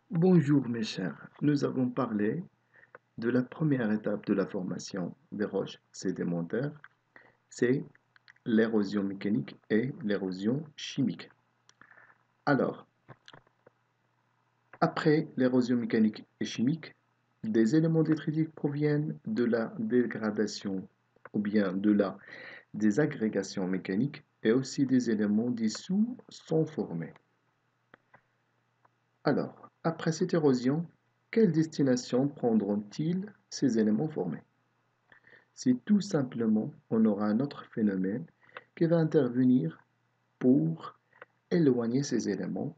Bonjour mes chers, nous avons parlé de la première étape de la formation des roches sédimentaires, c'est l'érosion mécanique et l'érosion chimique. Alors, après l'érosion mécanique et chimique, des éléments détritiques proviennent de la dégradation ou bien de la désagrégation mécanique et aussi des éléments dissous sont formés. Alors, après cette érosion, quelle destination prendront-ils ces éléments formés? C'est tout simplement, on aura un autre phénomène qui va intervenir pour éloigner ces éléments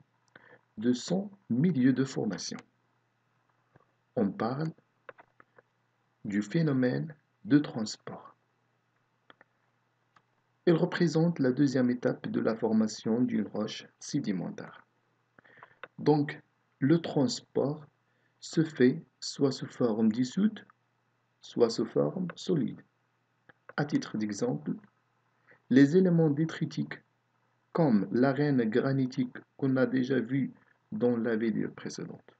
de son milieu de formation. On parle du phénomène de transport. Il représente la deuxième étape de la formation d'une roche sédimentaire. Donc, le transport se fait soit sous forme dissoute, soit sous forme solide. À titre d'exemple, les éléments détritiques comme l'arène granitique qu'on a déjà vue dans la vidéo précédente.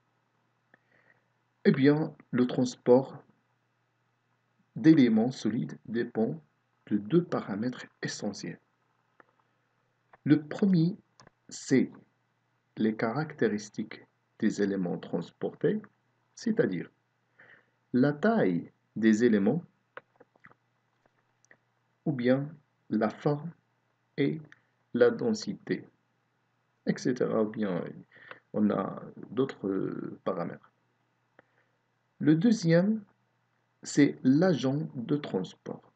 Eh bien, le transport d'éléments solides dépend de deux paramètres essentiels. Le premier, c'est les caractéristiques des éléments transportés, c'est-à-dire la taille des éléments ou bien la forme et la densité, etc. Ou bien on a d'autres paramètres. Le deuxième, c'est l'agent de transport.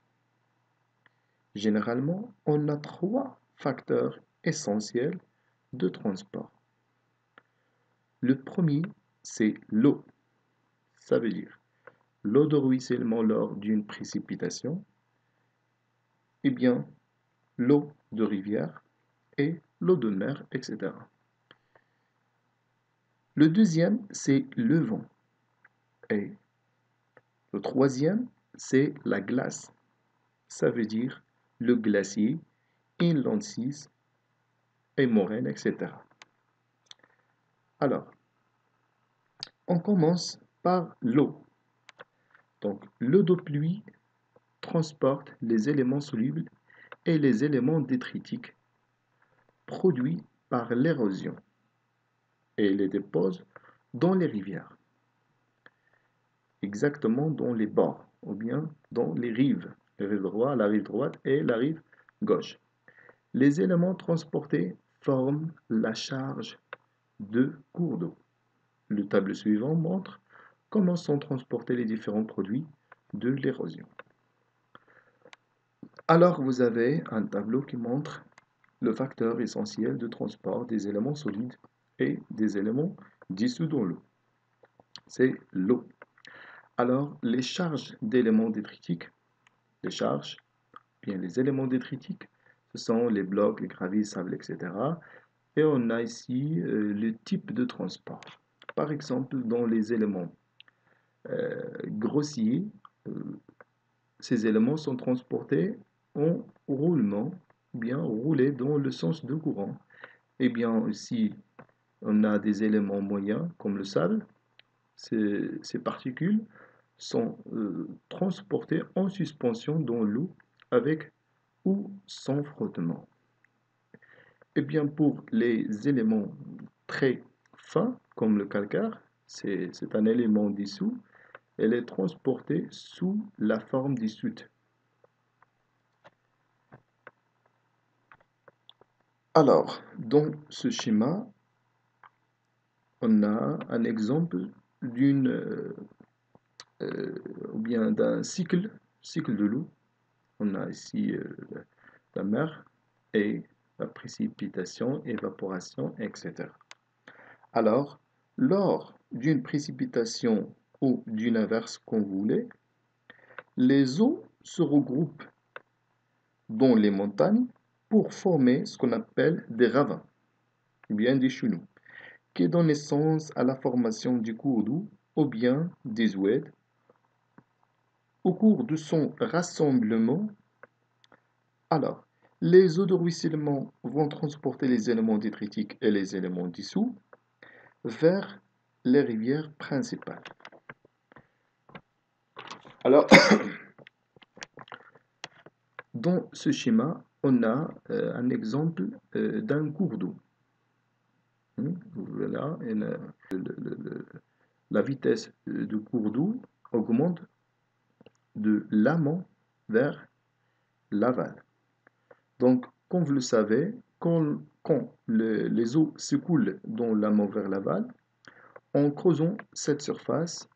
Généralement, on a trois facteurs essentiels de transport. Le premier, c'est l'eau. Ça veut dire l'eau de ruissellement lors d'une précipitation, et bien l'eau de rivière et l'eau de mer, etc. Le deuxième, c'est le vent. Et le troisième, c'est la glace. Ça veut dire le glacier, inlandsis et moraine, etc. Alors, on commence par l'eau. Donc, l'eau de pluie transporte les éléments solubles et les éléments détritiques produits par l'érosion et les dépose dans les rivières, exactement dans les bords ou bien dans les rives droite, la rive droite et la rive gauche. Les éléments transportés forment la charge de cours d'eau. Le tableau suivant montre comment sont transportés les différents produits de l'érosion. Alors vous avez un tableau qui montre le facteur essentiel de transport des éléments solides et des éléments dissous dans l'eau. C'est l'eau. Alors les charges d'éléments détritiques, les charges, bien les éléments détritiques, ce sont les blocs, les graviers, sables, etc. Et on a ici le type de transport. Par exemple, dans les éléments grossiers, euh, ces éléments sont transportés en roulement, bien roulés dans le sens de courant. Et bien aussi, on a des éléments moyens comme le sable. Ces particules sont transportées en suspension dans l'eau avec ou sans frottement. Et bien pour les éléments très fins comme le calcaire, c'est un élément dissous, elle est transportée sous la forme dissoute. Alors, dans ce schéma, on a un exemple d'une ou bien d'un cycle de l'eau. On a ici la mer et la précipitation, évaporation, etc. Alors, lors d'une précipitation ou d'une averse convolue, les eaux se regroupent dans les montagnes pour former ce qu'on appelle des ravins, ou bien des chenaux, qui donnent naissance à la formation du cours d'eau ou bien des oueds. Au cours de son rassemblement, alors, les eaux de ruissellement vont transporter les éléments détritiques et les éléments dissous vers les rivières principales. Alors, dans ce schéma, on a un exemple d'un cours d'eau. Voilà, la vitesse du cours d'eau augmente de l'amont vers l'aval. Donc, comme vous le savez, quand les eaux s'écoulent dans l'amont vers l'aval, en creusant cette surface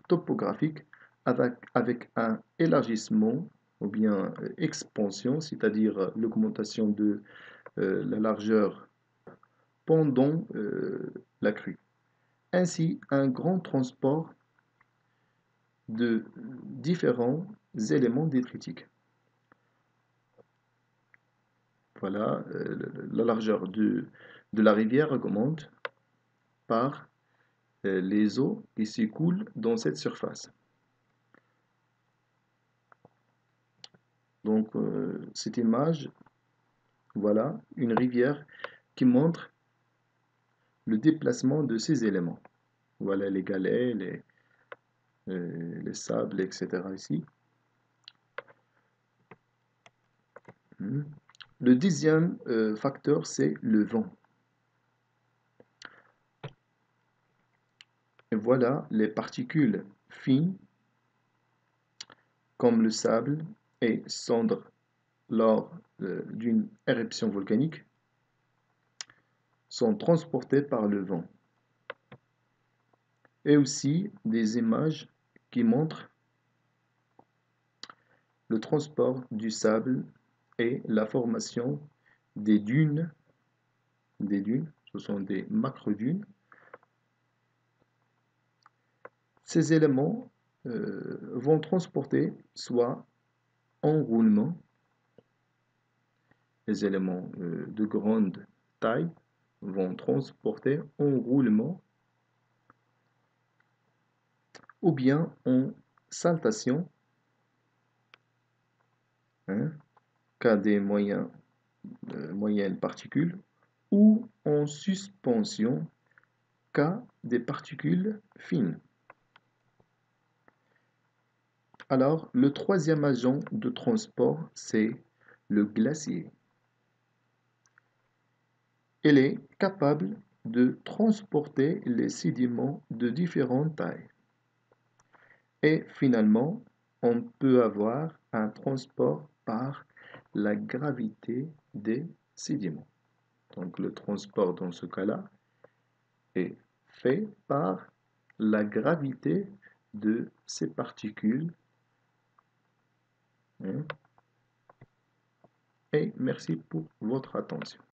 topographique avec un élargissement ou bien expansion, c'est-à-dire l'augmentation de la largeur pendant la crue. Ainsi, un grand transport de différents éléments détritiques. Voilà, la largeur de la rivière augmente par les eaux qui s'écoulent dans cette surface. Donc, cette image, voilà, une rivière qui montre le déplacement de ces éléments. Voilà les galets, les sables, etc. ici. Le deuxième facteur, c'est le vent. Et voilà les particules fines, comme le sable et cendres lors d'une éruption volcanique, sont transportées par le vent. Et aussi des images qui montrent le transport du sable et la formation des dunes. Ce sont des macro-dunes. Ces éléments vont transporter soit enroulement, les éléments de grande taille vont transporter enroulement, ou bien en saltation, cas des moyennes particules, ou en suspension, cas des particules fines. Alors, le troisième agent de transport, c'est le glacier. Il est capable de transporter les sédiments de différentes tailles. Et finalement, on peut avoir un transport par la gravité des sédiments. Donc le transport dans ce cas-là est fait par la gravité de ces particules. Et merci pour votre attention.